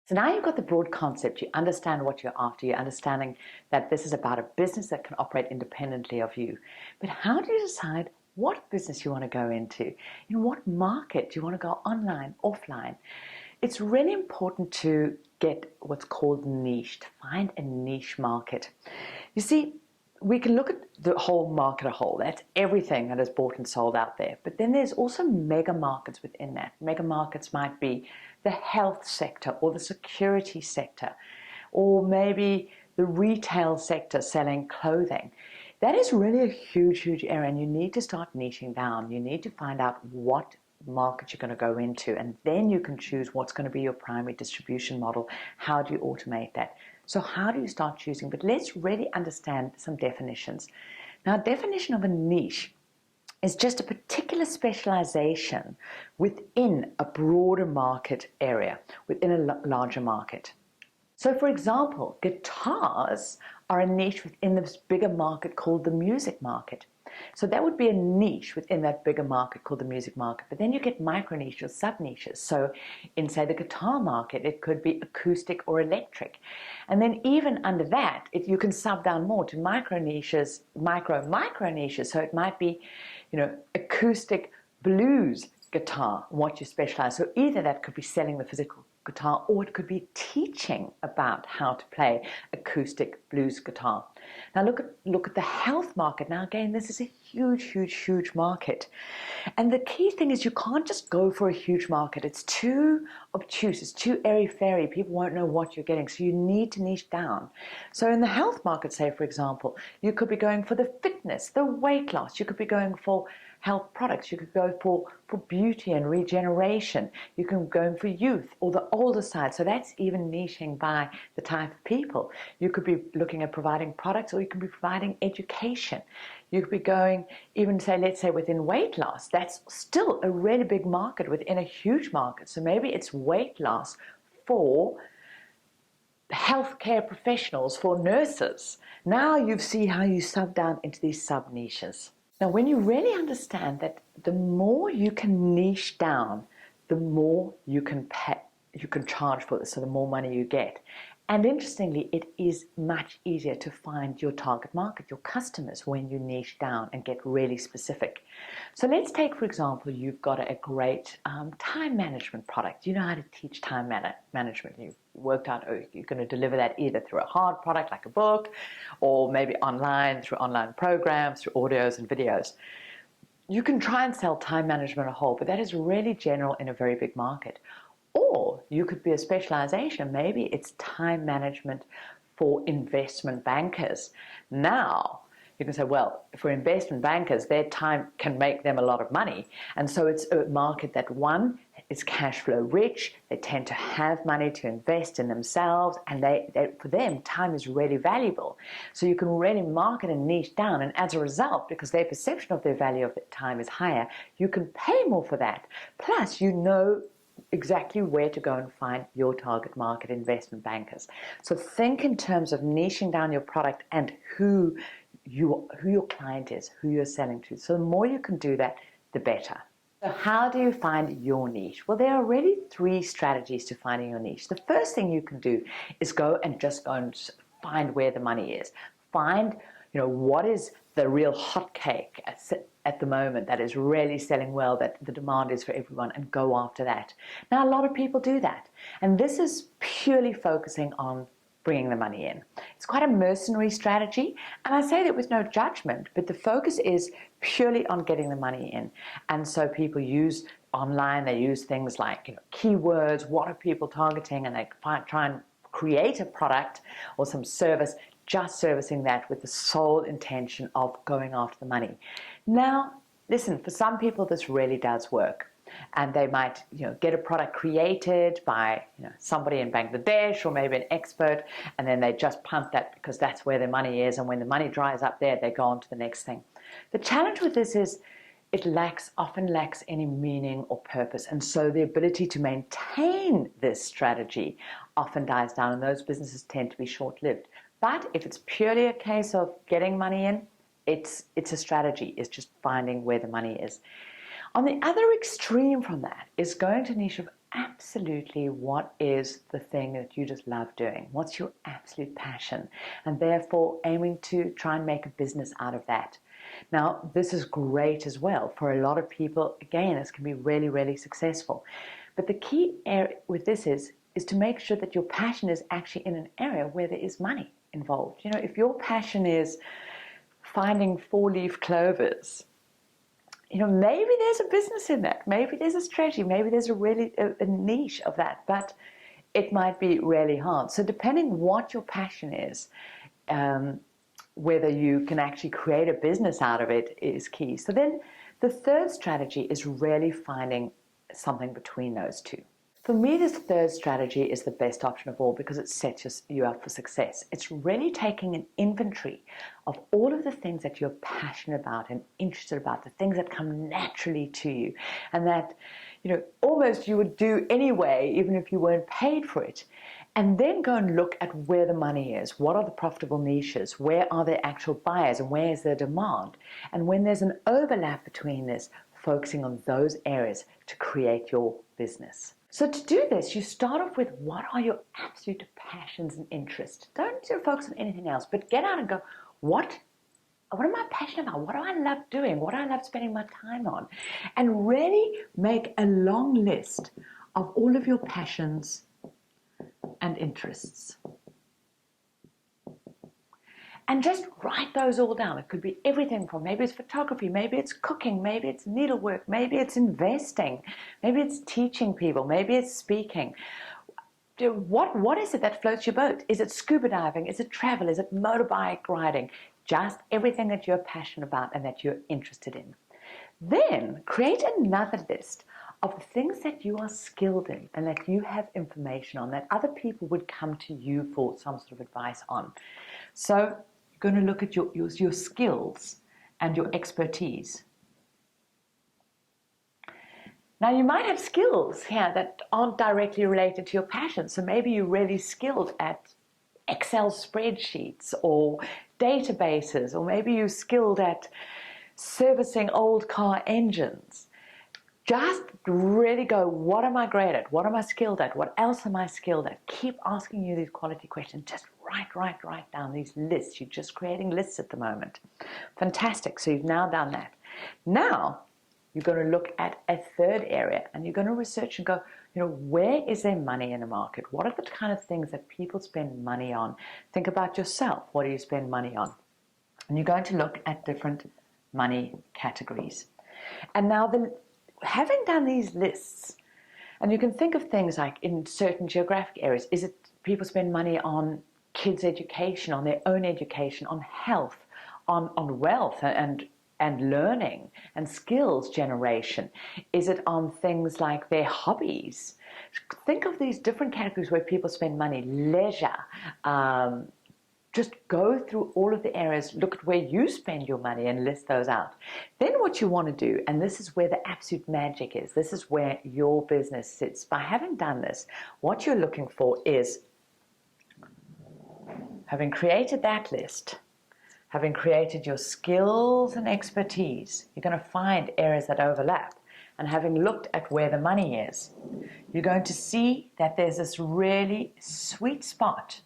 So now you've got the broad concept, you understand what you're after, you're understanding that this is about a business that can operate independently of you. But how do you decide what business you want to go into? In what market do you want to go online, offline? It's really important to get what's called niche, to find a niche market. You see, we can look at the whole market as a whole. That's everything that is bought and sold out there. But then there's also mega markets within that. Mega markets might be the health sector or the security sector, or maybe the retail sector selling clothing. That is really a huge, huge area, and you need to start niching down. You need to find out what market you're going to go into, and then you can choose what's going to be your primary distribution model. How do you automate that? So how do you start choosing? But let's really understand some definitions. Now, a definition of a niche is just a particular specialization within a broader market area, within a larger market. So for example, guitars are a niche within this bigger market called the music market. So that would be a niche within that bigger market called the music market. But then you get micro niches or sub niches. So in, say, the guitar market, it could be acoustic or electric. And then even under that, you can sub down more to micro niches, micro niches. So it might be, acoustic blues guitar, what you specialize. So either that could be selling the physical guitar, or it could be teaching about how to play acoustic blues guitar. Now look at the health market. Now again, this is a huge, huge, huge market. And the key thing is you can't just go for a huge market. It's too obtuse, it's too airy-fairy. People won't know what you're getting. So you need to niche down. So in the health market, say for example, you could be going for the fitness, the weight loss. You could be going for health products. You could go for beauty and regeneration. You can go for youth or the older side. So that's even niching by the type of people. You could be looking at providing products, or you can be providing education. You could be going even, say, let's say within weight loss. That's still a really big market within a huge market. So maybe it's weight loss for healthcare professionals, for nurses. Now you see how you sub down into these sub niches. Now, when you really understand that the more you can niche down, the more you can charge for this, so the more money you get. And interestingly, it is much easier to find your target market, your customers, when you niche down and get really specific. So let's take, for example, you've got a great time management product. You know how to teach time management. You've worked out, you're going to deliver that either through a hard product like a book, or maybe online, through online programs, through audios and videos. You can try and sell time management a whole, but that is really general in a very big market. Or you could be a specialization. Maybe it's time management for investment bankers. Now, you can say, well, for investment bankers, their time can make them a lot of money. And so it's a market that, one, is cash flow rich. They tend to have money to invest in themselves. And for them, time is really valuable. So you can really market and niche down. And as a result, because their perception of their value of time is higher, you can pay more for that. Plus, you know exactly where to go and find your target market, investment bankers. So think in terms of niching down your product and who your client is, who you're selling to. So the more you can do that, the better. So how do you find your niche? Well, there are really 3 strategies to finding your niche. The first thing you can do is go and find where the money is. Find, what is the real hot cake at the moment that is really selling well, that the demand is for everyone, and go after that. Now, a lot of people do that. And this is purely focusing on bringing the money in. It's quite a mercenary strategy. And I say that with no judgment, but the focus is purely on getting the money in. And so people use online, they use things like keywords, what are people targeting, and they try and create a product or some service just servicing that with the sole intention of going after the money. Now, listen, for some people this really does work. And they might get a product created by somebody in Bangladesh or maybe an expert, and then they just punt that because that's where their money is, and when the money dries up there, they go on to the next thing. The challenge with this is it often lacks any meaning or purpose, and so the ability to maintain this strategy often dies down, and those businesses tend to be short-lived. But if it's purely a case of getting money in, it's a strategy. It's just finding where the money is. On the other extreme from that is going to niche of absolutely what is the thing that you just love doing. What's your absolute passion? And therefore aiming to try and make a business out of that. Now, this is great as well. For a lot of people, again, this can be really, really successful. But the key area with this is to make sure that your passion is actually in an area where there is money involved. You know, if your passion is finding four-leaf clovers, you know, maybe there's a business in that. Maybe there's a strategy. Maybe there's a niche of that. But it might be really hard. So depending what your passion is, whether you can actually create a business out of it is key. So then the third strategy is really finding something between those two. For me, this third strategy is the best option of all because it sets you up for success. It's really taking an inventory of all of the things that you're passionate about and interested about, the things that come naturally to you and that, you know, almost you would do anyway, even if you weren't paid for it. And then go and look at where the money is. What are the profitable niches? Where are the actual buyers and where is their demand? And when there's an overlap between this, focusing on those areas to create your business. So to do this, you start off with what are your absolute passions and interests. Don't focus on anything else, but get out and go, what am I passionate about? What do I love doing? What do I love spending my time on? And really make a long list of all of your passions and interests. And just write those all down. It could be everything from maybe it's photography, maybe it's cooking, maybe it's needlework, maybe it's investing, maybe it's teaching people, maybe it's speaking. What is it that floats your boat? Is it scuba diving? Is it travel? Is it motorbike riding? Just everything that you're passionate about and that you're interested in. Then create another list of the things that you are skilled in and that you have information on that other people would come to you for some sort of advice on. So you're going to look at your skills and your expertise. Now you might have skills here that aren't directly related to your passion. So maybe you're really skilled at Excel spreadsheets or databases, or maybe you're skilled at servicing old car engines. Just really go, what am I great at? What am I skilled at? What else am I skilled at? Keep asking you these quality questions. Just write down these lists. You're just creating lists at the moment. Fantastic. So you've now done that. Now you're going to look at a third area and you're going to research and go, you know, where is there money in the market? What are the kind of things that people spend money on? Think about yourself. What do you spend money on? And you're going to look at different money categories. And now having done these lists, and you can think of things like in certain geographic areas, is it people spend money on kids' education, on their own education, on health, on wealth and learning and skills generation? Is it on things like their hobbies? Think of these different categories where people spend money, leisure, just go through all of the areas, look at where you spend your money and list those out. Then what you want to do, and this is where the absolute magic is, this is where your business sits. By having done this, what you're looking for is, having created that list, having created your skills and expertise, you're going to find areas that overlap. And having looked at where the money is, you're going to see that there's this really sweet spot.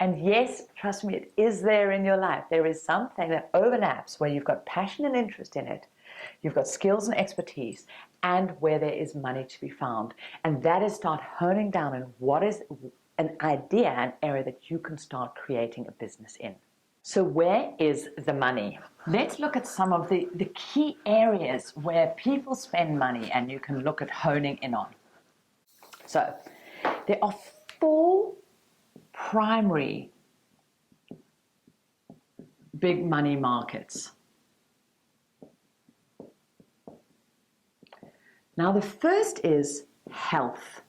And yes, trust me, it is there in your life. There is something that overlaps where you've got passion and interest in it, you've got skills and expertise, and where there is money to be found. And that is start honing down on what is an idea, an area that you can start creating a business in. So where is the money? Let's look at some of the key areas where people spend money and you can look at honing in on. So there are 4 primary big money markets. Now the first is health.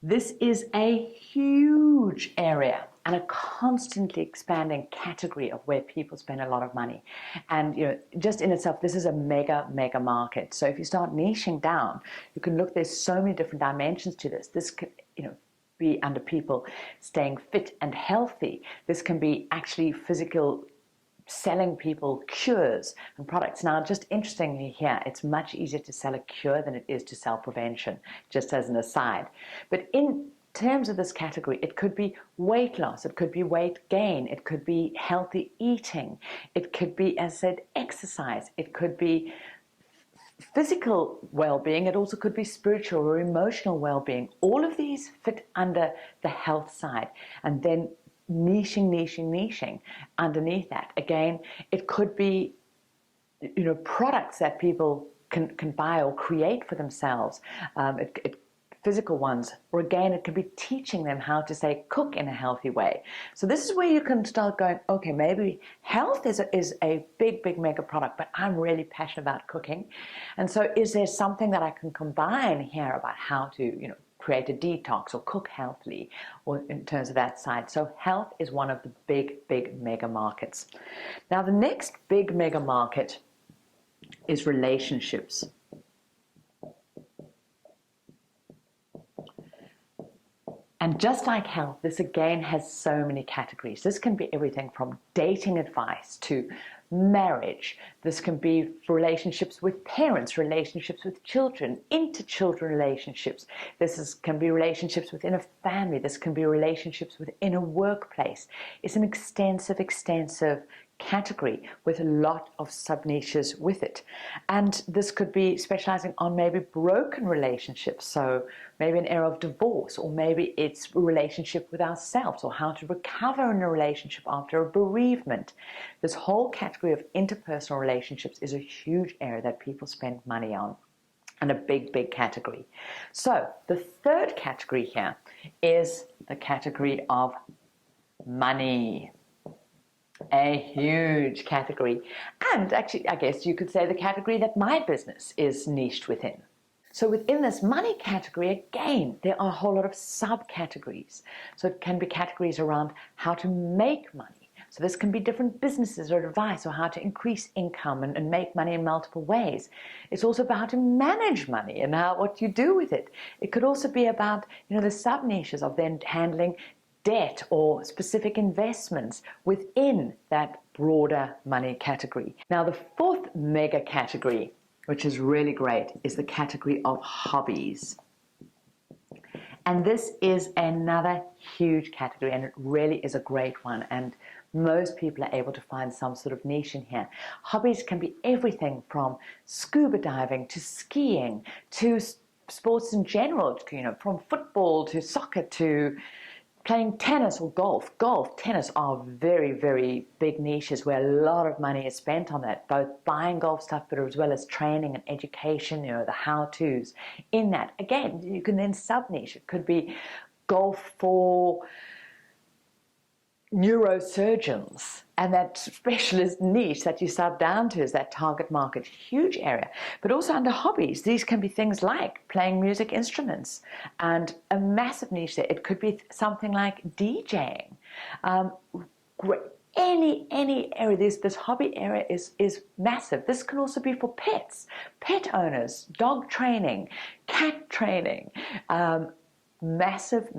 This is a huge area and a constantly expanding category of where people spend a lot of money. And you know, just in itself, this is a mega market. So if you start niching down, you can look, there's so many different dimensions to this. This could, you know, be under people staying fit and healthy. This can be actually physical selling people cures and products. Now, just interestingly here, it's much easier to sell a cure than it is to sell prevention, just as an aside. But in terms of this category, it could be weight loss, it could be weight gain, it could be healthy eating, it could be, as I said, exercise, it could be physical well-being, it also could be spiritual or emotional well-being. All of these fit under the health side, and then niching underneath that. Again, it could be, products that people can buy or create for themselves. Physical ones, or again, it could be teaching them how to, say, cook in a healthy way. So this is where you can start going, okay, maybe health is a big mega product, but I'm really passionate about cooking. And so is there something that I can combine here about how to, create a detox or cook healthily, or in terms of that side? So health is one of the big mega markets. Now, the next big mega market is relationships. And just like health, this again has so many categories. This can be everything from dating advice to marriage. This can be relationships with parents, relationships with children, inter-children relationships. Can be relationships within a family. This can be relationships within a workplace. It's an extensive category with a lot of sub-niches with it. And this could be specializing on maybe broken relationships, so maybe an area of divorce, or maybe it's a relationship with ourselves, or how to recover in a relationship after a bereavement. This whole category of interpersonal relationships is a huge area that people spend money on, and a big category. So the third category here is the category of money. A huge category, and actually I guess you could say the category that my business is niched within. So within this money category, again, there are a whole lot of subcategories. So it can be categories around how to make money. So this can be different businesses or advice, or how to increase income and make money in multiple ways. It's also about how to manage money and what you do with it. It could also be about, the sub-niches of then handling debt or specific investments within that broader money category. Now, the fourth mega category, which is really great, is the category of hobbies. And this is another huge category, and it really is a great one. And most people are able to find some sort of niche in here. Hobbies can be everything from scuba diving to skiing to sports in general, from football to soccer to playing tennis or golf. Tennis are very big niches where a lot of money is spent on that, both buying golf stuff, but as well as training and education, the how-tos in that. Again, you can then sub-niche. It could be golf for neurosurgeons, and that specialist niche that you sub down to is that target market, huge area. But also under hobbies, these can be things like playing music instruments, and a massive niche there. It could be something like DJing. Any area, this hobby area is massive. This can also be for pets, pet owners, dog training, cat training. Massive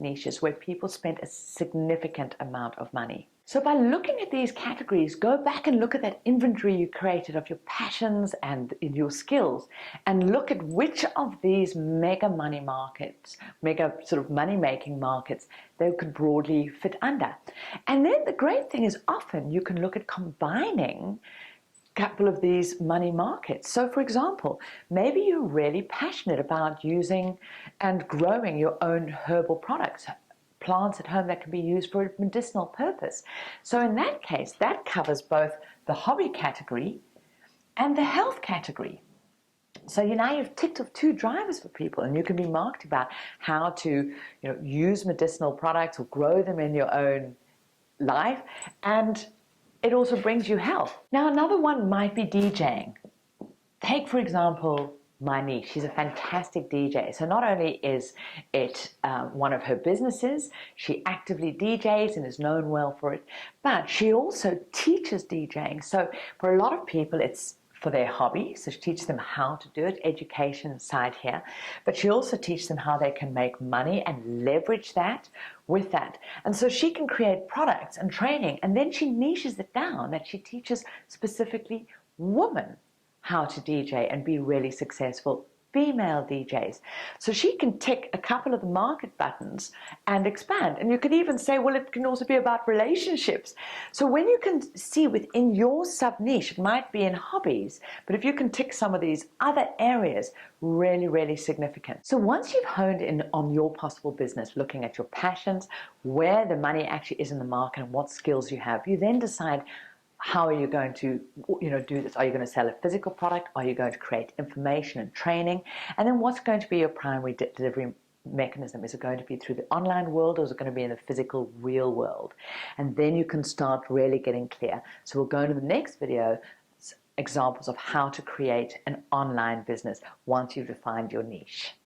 niches where people spend a significant amount of money. So by looking at these categories, go back and look at that inventory you created of your passions and your skills, and look at which of these mega money markets, mega sort of money-making markets, they could broadly fit under. And then the great thing is often you can look at combining couple of these money markets. So for example, maybe you're really passionate about using and growing your own herbal products, plants at home that can be used for a medicinal purpose. So in that case, that covers both the hobby category and the health category. So now you've ticked off two drivers for people, and you can be marketing about how to use medicinal products or grow them in your own life, and it also brings you health. Now, another one might be DJing. Take, for example, my niece. She's a fantastic DJ. So not only is it one of her businesses, she actively DJs and is known well for it, but she also teaches DJing. So for a lot of people, it's for their hobby. So she teaches them how to do it, education side here. But she also teaches them how they can make money and leverage that with that. And so she can create products and training, and then she niches it down that she teaches specifically women how to DJ and be really successful female DJs. So she can tick a couple of the market buttons and expand. And you could even say, well, it can also be about relationships. So when you can see within your sub niche, it might be in hobbies, but if you can tick some of these other areas, really, really significant. So once you've honed in on your possible business, looking at your passions, where the money actually is in the market and what skills you have, you then decide, how are you going to do this? Are you going to sell a physical product? Are you going to create information and training? And then what's going to be your primary delivery mechanism? Is it going to be through the online world, or is it going to be in the physical real world? And then you can start really getting clear. So we'll go into the next video, examples of how to create an online business once you've defined your niche.